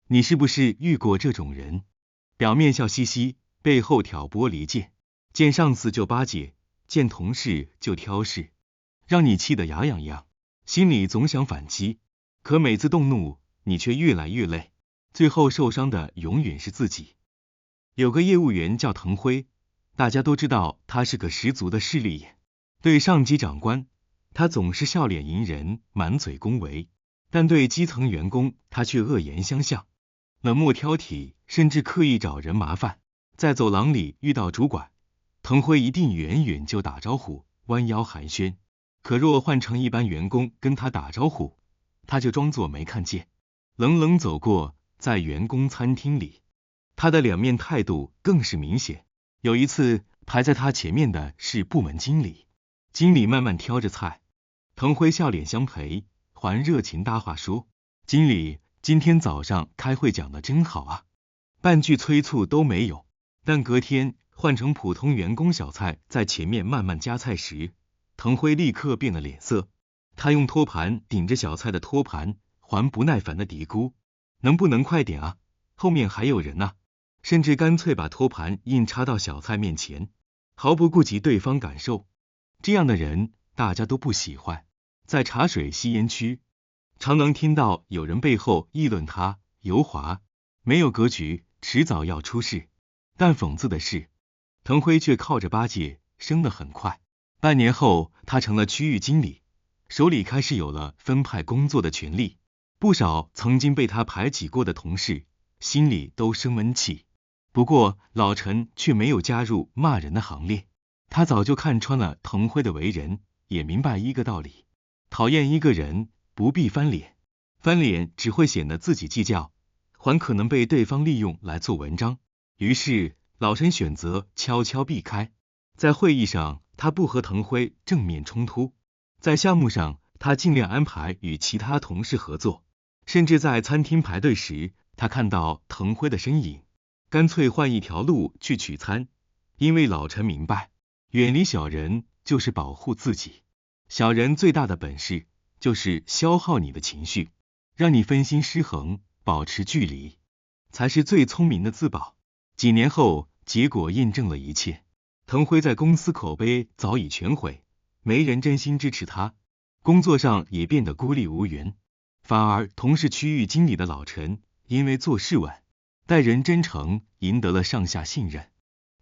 你是不是遇过这种人？表面笑嘻嘻，背后挑拨离间，见上司就巴结，见同事就挑事，让你气得牙痒痒，心里总想反击，可每次动怒，你却越来越累，最后受伤的永远是自己。有个业务员叫滕辉，大家都知道他是个十足的势利眼，对上级长官，他总是笑脸迎人，满嘴恭维，但对基层员工，他却恶言相向，冷漠挑剔，甚至刻意找人麻烦。在走廊里遇到主管，滕辉一定远远就打招呼，弯腰寒暄，可若换成一般员工跟他打招呼，他就装作没看见，冷冷走过。在员工餐厅里，他的两面态度更是明显。有一次，排在他前面的是部门经理，经理慢慢挑着菜，滕辉笑脸相陪，还热情搭话说：“经理，今天早上开会讲得真好啊。”半句催促都没有。但隔天换成普通员工小菜在前面慢慢夹菜时，滕辉立刻变了脸色，他用托盘顶着小菜的托盘，还不耐烦的嘀咕：“能不能快点啊？后面还有人啊！”甚至干脆把托盘硬插到小菜面前，毫不顾及对方感受。这样的人大家都不喜欢。在茶水吸烟区，常能听到有人背后议论他油滑，没有格局，迟早要出事。但讽刺的是，滕辉却靠着巴结升得很快。半年后，他成了区域经理，手里开始有了分派工作的权利。不少曾经被他排挤过的同事，心里都生闷气。不过老陈却没有加入骂人的行列，他早就看穿了滕辉的为人，也明白一个道理：讨厌一个人不必翻脸，翻脸只会显得自己计较，还可能被对方利用来做文章。于是老陈选择悄悄避开。在会议上，他不和滕辉正面冲突；在项目上，他尽量安排与其他同事合作，甚至在餐厅排队时，他看到滕辉的身影，干脆换一条路去取餐。因为老陈明白，远离小人就是保护自己。小人最大的本事就是消耗你的情绪，让你分心失衡，保持距离，才是最聪明的自保。几年后，结果印证了一切。滕辉在公司口碑早已全毁，没人真心支持他，工作上也变得孤立无援。反而同是区域经理的老陈，因为做事稳，待人真诚，赢得了上下信任，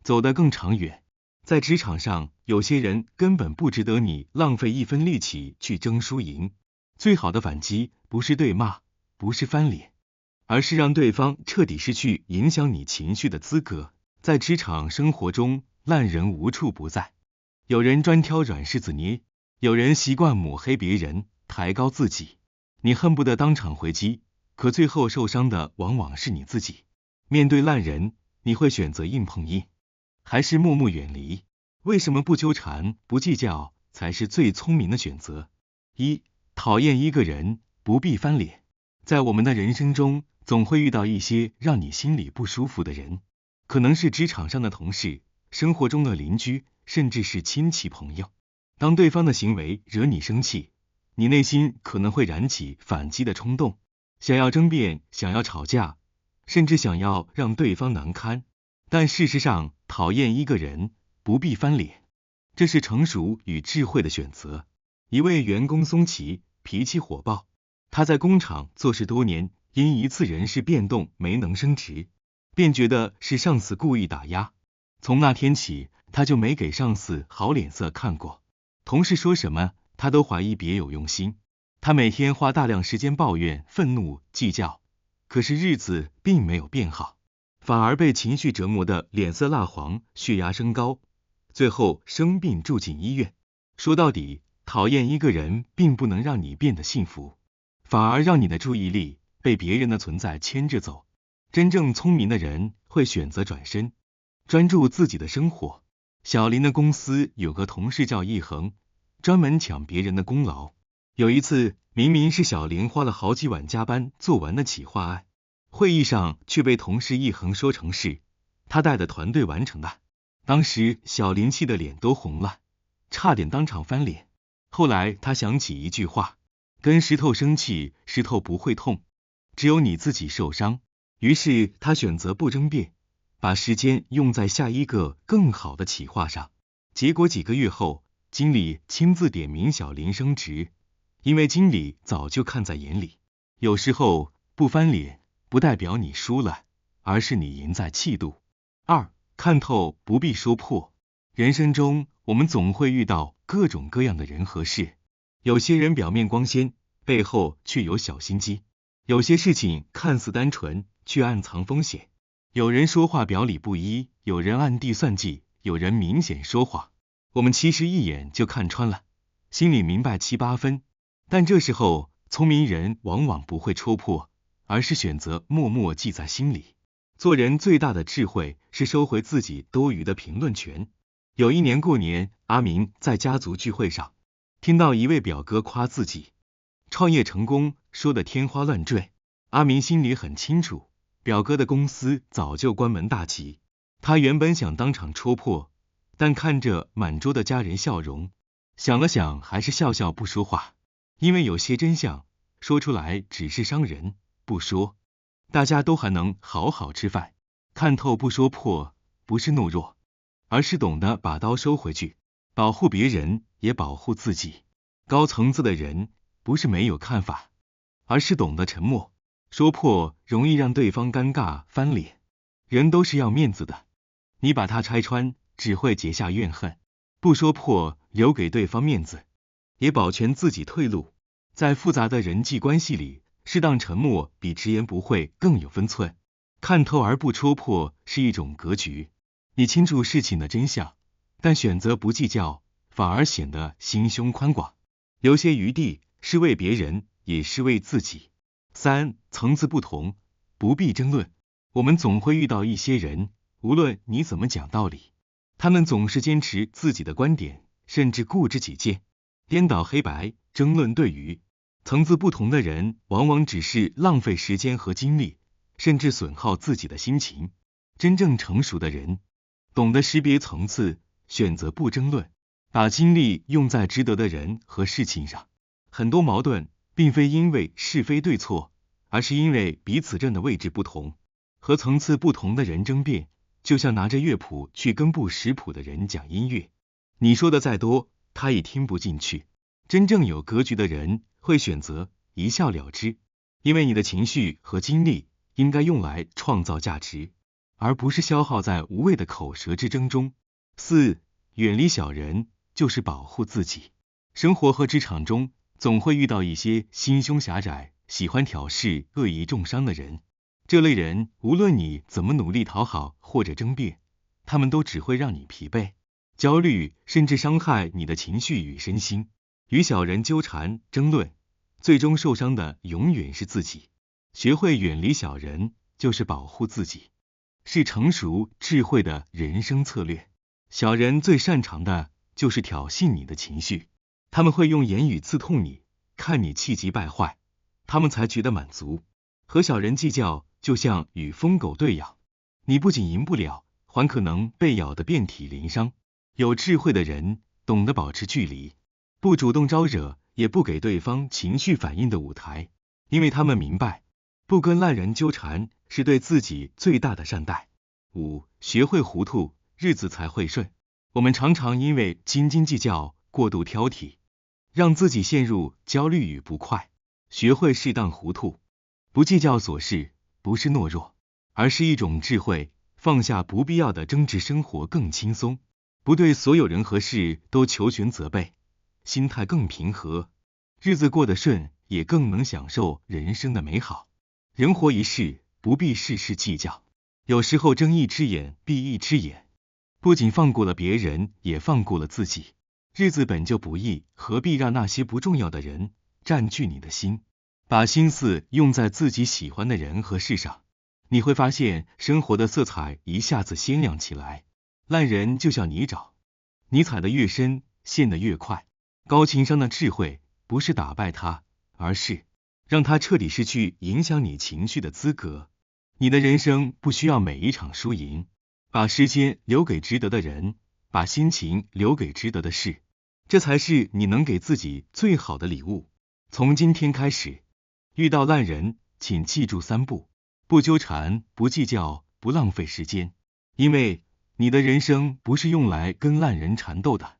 走得更长远。在职场上，有些人根本不值得你浪费一分力气去争输赢。最好的反击不是对骂，不是翻脸，而是让对方彻底失去影响你情绪的资格。在职场生活中，烂人无处不在，有人专挑软柿子捏，有人习惯抹黑别人，抬高自己。你恨不得当场回击，可最后受伤的往往是你自己。面对烂人，你会选择硬碰硬，还是默默远离？为什么不纠缠、不计较才是最聪明的选择？一、讨厌一个人不必翻脸。在我们的人生中，总会遇到一些让你心里不舒服的人，可能是职场上的同事，生活中的邻居，甚至是亲戚朋友。当对方的行为惹你生气，你内心可能会燃起反击的冲动，想要争辩，想要吵架，甚至想要让对方难堪。但事实上，讨厌一个人不必翻脸，这是成熟与智慧的选择。一位员工松崎，脾气火爆，他在工厂做事多年，因一次人事变动没能升职，便觉得是上司故意打压。从那天起，他就没给上司好脸色看过，同事说什么，他都怀疑别有用心。他每天花大量时间抱怨、愤怒、计较，可是日子并没有变好，反而被情绪折磨的脸色蜡黄，血压升高，最后生病住进医院。说到底，讨厌一个人并不能让你变得幸福，反而让你的注意力被别人的存在牵着走。真正聪明的人会选择转身，专注自己的生活。小林的公司有个同事叫易恒，专门抢别人的功劳。有一次，明明是小林花了好几晚加班做完的企划案，会议上却被同事易恒说成是他带的团队完成的。当时小林气得脸都红了，差点当场翻脸。后来他想起一句话，跟石头生气，石头不会痛，只有你自己受伤。于是他选择不争辩，把时间用在下一个更好的企划上。结果几个月后，经理亲自点名小林升职，因为经理早就看在眼里。有时候不翻脸不代表你输了，而是你赢在气度。二，看透不必说破。人生中我们总会遇到各种各样的人和事，有些人表面光鲜，背后却有小心机；有些事情看似单纯，却暗藏风险。有人说话表里不一，有人暗地算计，有人明显说谎。我们其实一眼就看穿了，心里明白7、8分，但这时候聪明人往往不会戳破，而是选择默默记在心里。做人最大的智慧是收回自己多余的评论权。有一年过年，阿明在家族聚会上听到一位表哥夸自己创业成功，说得天花乱坠。阿明心里很清楚，表哥的公司早就关门大吉。他原本想当场戳破，但看着满桌的家人笑容，想了想还是笑笑不说话。因为有些真相说出来只是伤人，不说大家都还能好好吃饭。看透不说破，不是懦弱，而是懂得把刀收回去，保护别人也保护自己。高层次的人不是没有看法，而是懂得沉默。说破容易让对方尴尬翻脸，人都是要面子的，你把它拆穿只会结下怨恨。不说破，留给对方面子，也保全自己退路。在复杂的人际关系里，适当沉默比直言不讳更有分寸。看透而不戳破是一种格局，你清楚事情的真相，但选择不计较，反而显得心胸宽广。留些余地是为别人，也是为自己。三，层次不同，不必争论。我们总会遇到一些人，无论你怎么讲道理，他们总是坚持自己的观点，甚至固执己见，颠倒黑白，争论对与。层次不同的人，往往只是浪费时间和精力，甚至损耗自己的心情。真正成熟的人，懂得识别层次，选择不争论，把精力用在值得的人和事情上。很多矛盾并非因为是非对错，而是因为彼此站的位置不同。和层次不同的人争辩，就像拿着乐谱去跟不识谱的人讲音乐，你说的再多，他也听不进去。真正有格局的人会选择一笑了之，因为你的情绪和精力应该用来创造价值，而不是消耗在无谓的口舌之争中。四，远离小人就是保护自己。生活和职场中总会遇到一些心胸狭窄、喜欢挑事、恶意重伤的人。这类人无论你怎么努力讨好或者争辩，他们都只会让你疲惫、焦虑，甚至伤害你的情绪与身心。与小人纠缠争论，最终受伤的永远是自己。学会远离小人，就是保护自己，是成熟智慧的人生策略。小人最擅长的就是挑衅你的情绪，他们会用言语刺痛你，看你气急败坏，他们才觉得满足。和小人计较，就像与疯狗对咬，你不仅赢不了，还可能被咬得遍体鳞伤。有智慧的人懂得保持距离，不主动招惹，也不给对方情绪反应的舞台，因为他们明白，不跟烂人纠缠是对自己最大的善待。五，学会糊涂，日子才会顺。我们常常因为斤斤计较、过度挑剔，让自己陷入焦虑与不快。学会适当糊涂，不计较琐事，不是懦弱，而是一种智慧。放下不必要的争执，生活更轻松。不对所有人和事都求全责备，心态更平和，日子过得顺，也更能享受人生的美好。人活一世，不必事事计较，有时候睁一只眼闭一只眼，不仅放过了别人，也放过了自己。日子本就不易，何必让那些不重要的人占据你的心？把心思用在自己喜欢的人和事上，你会发现生活的色彩一下子鲜亮起来。烂人就像泥沼，你踩得越深，陷得越快。高情商的智慧不是打败他，而是让他彻底失去影响你情绪的资格。你的人生不需要每一场输赢，把时间留给值得的人，把心情留给值得的事，这才是你能给自己最好的礼物。从今天开始，遇到烂人，请记住3步：不纠缠，不计较，不浪费时间，因为你的人生不是用来跟烂人缠斗的。